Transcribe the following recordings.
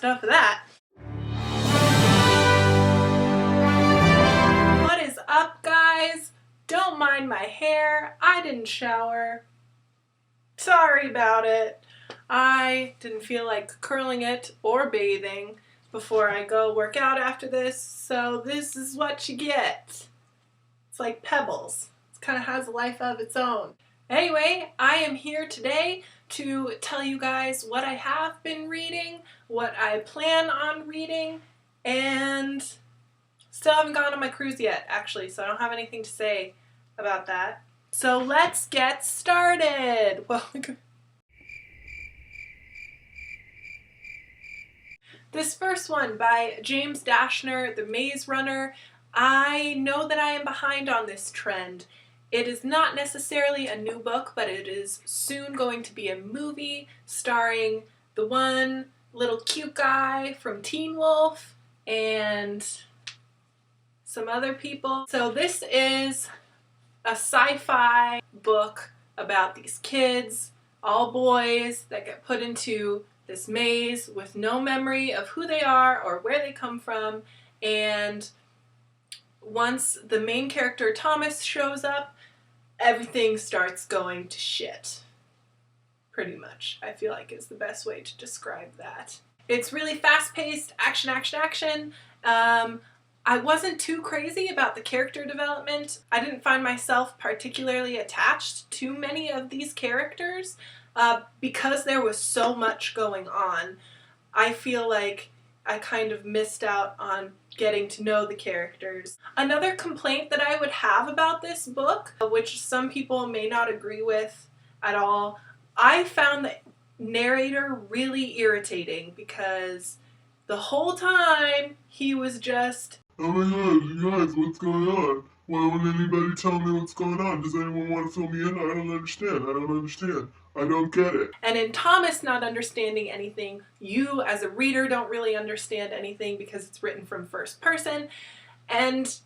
enough of that. What is up, guys? Don't mind my hair. I didn't shower. Sorry about it. I didn't feel like curling it or bathing before I go work out after this, so this is what you get. It's like Pebbles. It kind of has a life of its own. Anyway, I am here today to tell you guys what I have been reading, what I plan on reading, and still haven't gone on my cruise yet, actually, so I don't have anything to say about that. So let's get started. Well, this first one by James Dashner, The Maze Runner. I know that I am behind on this trend. It is not necessarily a new book, but it is soon going to be a movie starring the one little cute guy from Teen Wolf and some other people. So this is a sci-fi book about these kids, all boys, that get put into this maze with no memory of who they are or where they come from, and once the main character Thomas shows up, everything starts going to shit. Pretty much, I feel like is the best way to describe that. It's really fast-paced, action, action, action. I wasn't too crazy about the character development. I didn't find myself particularly attached to many of these characters because there was so much going on. I feel like I kind of missed out on getting to know the characters. Another complaint that I would have about this book, which some people may not agree with at all, I found the narrator really irritating because the whole time he was just, "Oh my god, you guys, what's going on? Why won't anybody tell me what's going on? Does anyone want to fill me in? I don't understand. I don't get it." And in Thomas not understanding anything, you as a reader don't really understand anything because it's written from first person. And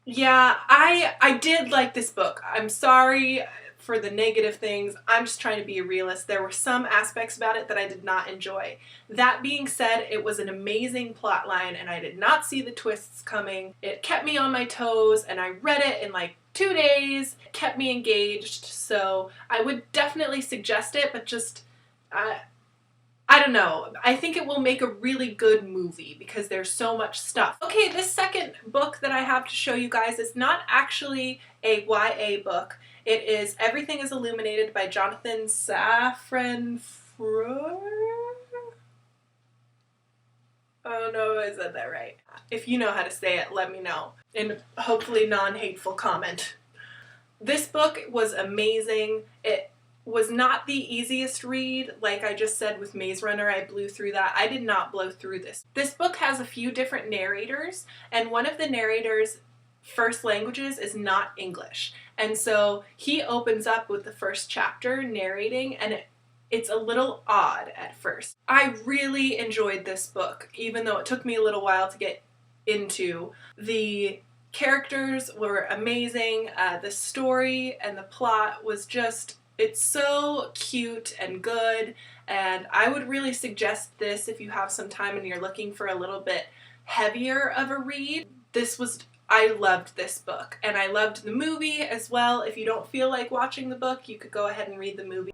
yeah, I did like this book. I'm sorry for the negative things. I'm just trying to be a realist. There were some aspects about it that I did not enjoy. That being said, it was an amazing plot line and I did not see the twists coming. It kept me on my toes and I read it in like 2 days. It kept me engaged, so I would definitely suggest it, but just, I don't know. I think it will make a really good movie because there's so much stuff. Okay, this second book that I have to show you guys is not actually a YA book. It is Everything is Illuminated by Jonathan Safran Foer. Oh no, I said that right. If you know how to say it, let me know in hopefully non-hateful comment. This book was amazing. It was not the easiest read. Like I just said with Maze Runner, I blew through that. I did not blow through this. This book has a few different narrators, and one of the narrators' first languages is not English. And so he opens up with the first chapter narrating, and it's a little odd at first. I really enjoyed this book, even though it took me a little while to get into. The characters were amazing. The story and the plot was just, it's so cute and good, and I would really suggest this if you have some time and you're looking for a little bit heavier of a read. I loved this book, and I loved the movie as well. If you don't feel like watching the book, you could go ahead and read the movie.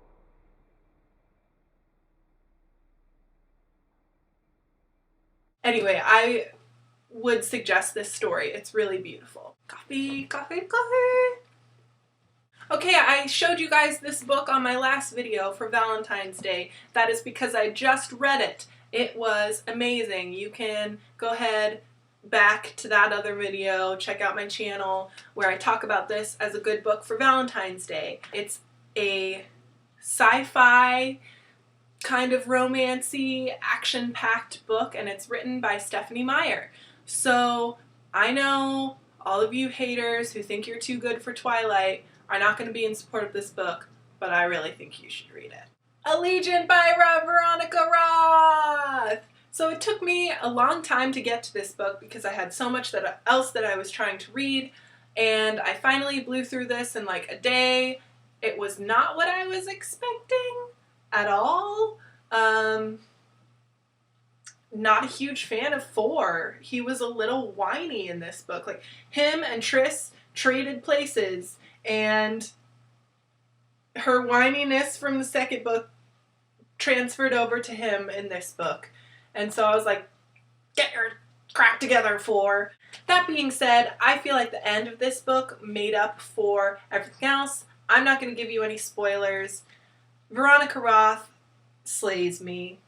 Anyway, I would suggest this story. It's really beautiful. Coffee, coffee, coffee! Okay, I showed you guys this book on my last video for Valentine's Day. That is because I just read it. It was amazing. You can go ahead back to that other video, check out my channel where I talk about this as a good book for Valentine's Day. It's a sci-fi kind of romancy, action-packed book, and it's written by Stephenie Meyer. So I know all of you haters who think you're too good for Twilight are not going to be in support of this book, but I really think you should read it. Allegiant by Veronica Roth! So it took me a long time to get to this book because I had so much else that I was trying to read, and I finally blew through this in like a day. It was not what I was expecting at all. not a huge fan of 4. He was a little whiny in this book. Like, him and Triss traded places, and her whininess from the second book transferred over to him in this book. And so I was like, get your crap together, 4. That being said, I feel like the end of this book made up for everything else. I'm not going to give you any spoilers. Veronica Roth slays me.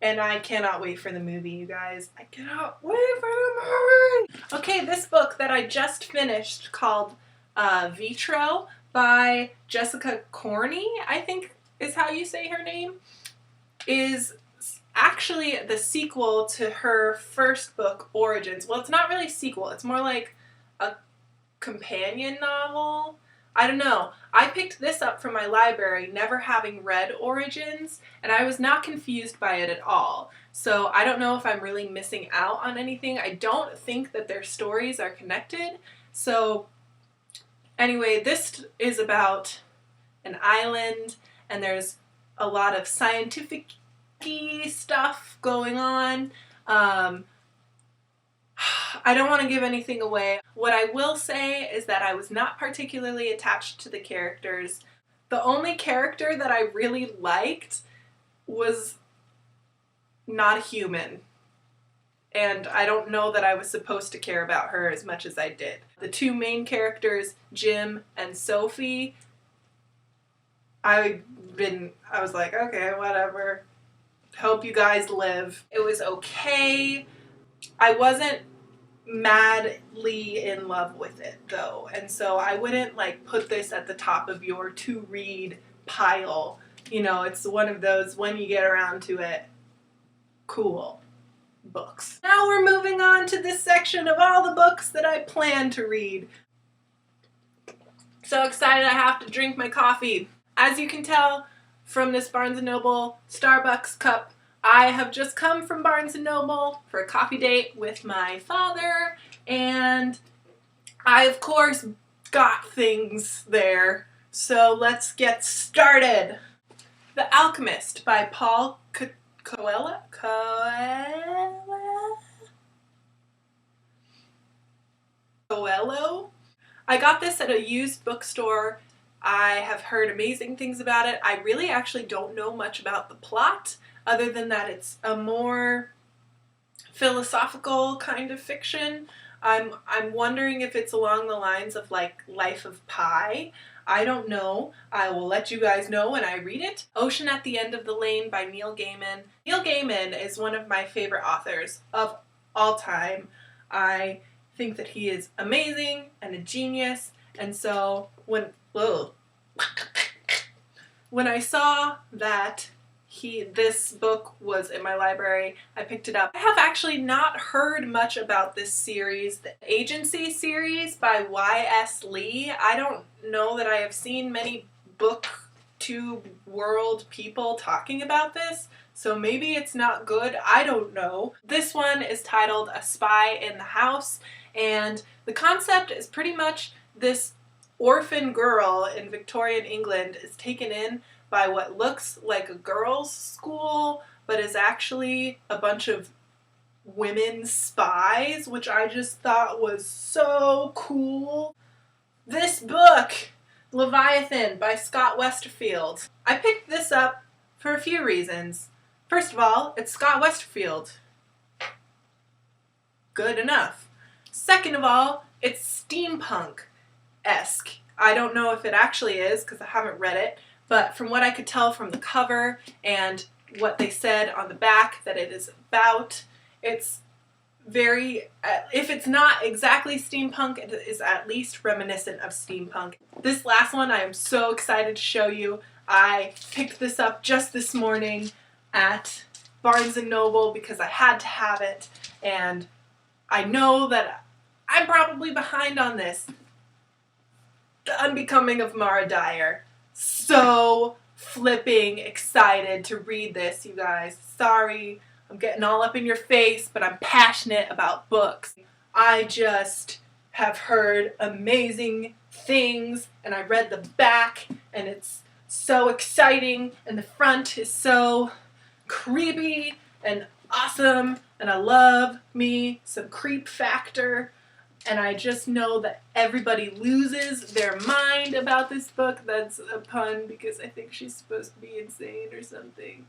And I cannot wait for the movie, you guys. I cannot wait for the movie! Okay, this book that I just finished called Vitro by Jessica Corney, I think is how you say her name, is actually the sequel to her first book, Origins. Well, it's not really a sequel. It's more like a companion novel. I don't know. I picked this up from my library, never having read Origins, and I was not confused by it at all. So I don't know if I'm really missing out on anything. I don't think that their stories are connected. So anyway, this is about an island, and there's a lot of scientific stuff going on. I don't want to give anything away. What I will say is that I was not particularly attached to the characters. The only character that I really liked was not a human. And I don't know that I was supposed to care about her as much as I did. The 2 main characters, Jim and Sophie, I was like, okay, whatever. Hope you guys live. It was okay. I wasn't madly in love with it though, and so I wouldn't like put this at the top of your to read pile. You know, it's one of those when you get around to it, cool books. Now we're moving on to this section of all the books that I plan to read. So excited I have to drink my coffee. As you can tell from this Barnes & Noble Starbucks cup, I have just come from Barnes & Noble for a coffee date with my father, and I, of course, got things there. So let's get started. The Alchemist by Paul Coelho? I got this at a used bookstore. I have heard amazing things about it. I really actually don't know much about the plot, other than that it's a more philosophical kind of fiction. I'm wondering if it's along the lines of like Life of Pi. I don't know. I will let you guys know when I read it. Ocean at the End of the Lane by Neil Gaiman. Neil Gaiman is one of my favorite authors of all time. I think that he is amazing and a genius, and so when I saw that this book was in my library, I picked it up. I have actually not heard much about this series, the Agency series by Y.S. Lee. I don't know that I have seen many booktube world people talking about this, so maybe it's not good. I don't know. This one is titled A Spy in the House, and the concept is pretty much this orphan girl in Victorian England is taken in by what looks like a girls' school, but is actually a bunch of women spies, which I just thought was so cool. This book, Leviathan by Scott Westerfield. I picked this up for a few reasons. First of all, it's Scott Westerfield. Good enough. Second of all, it's steampunk-esque. I don't know if it actually is, because I haven't read it, but from what I could tell from the cover and what they said on the back that it is about, it's very, if it's not exactly steampunk, it is at least reminiscent of steampunk. This last one I am so excited to show you. I picked this up just this morning at Barnes & Noble because I had to have it, and I know that I'm probably behind on this. The Unbecoming of Mara Dyer. So flipping excited to read this, you guys. Sorry, I'm getting all up in your face, but I'm passionate about books. I just have heard amazing things, and I read the back, and it's so exciting, and the front is so creepy and awesome, and I love me some creep factor. And I just know that everybody loses their mind about this book. That's a pun because I think she's supposed to be insane or something.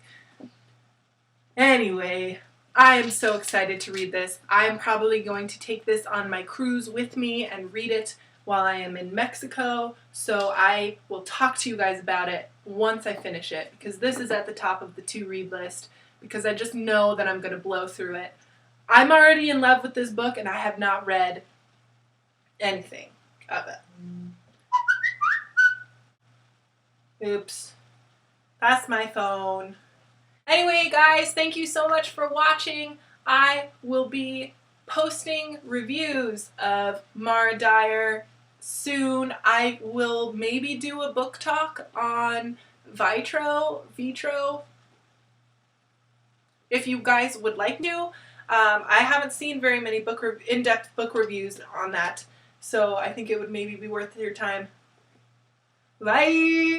Anyway, I am so excited to read this. I'm probably going to take this on my cruise with me and read it while I am in Mexico. So I will talk to you guys about it once I finish it, because this is at the top of the to-read list, because I just know that I'm going to blow through it. I'm already in love with this book, and I have not read anything of it. Oops. That's my phone. Anyway, guys, thank you so much for watching. I will be posting reviews of Mara Dyer soon. I will maybe do a book talk on Vitro, if you guys would like to. I haven't seen very many in-depth book reviews on that, so I think it would maybe be worth your time. Bye!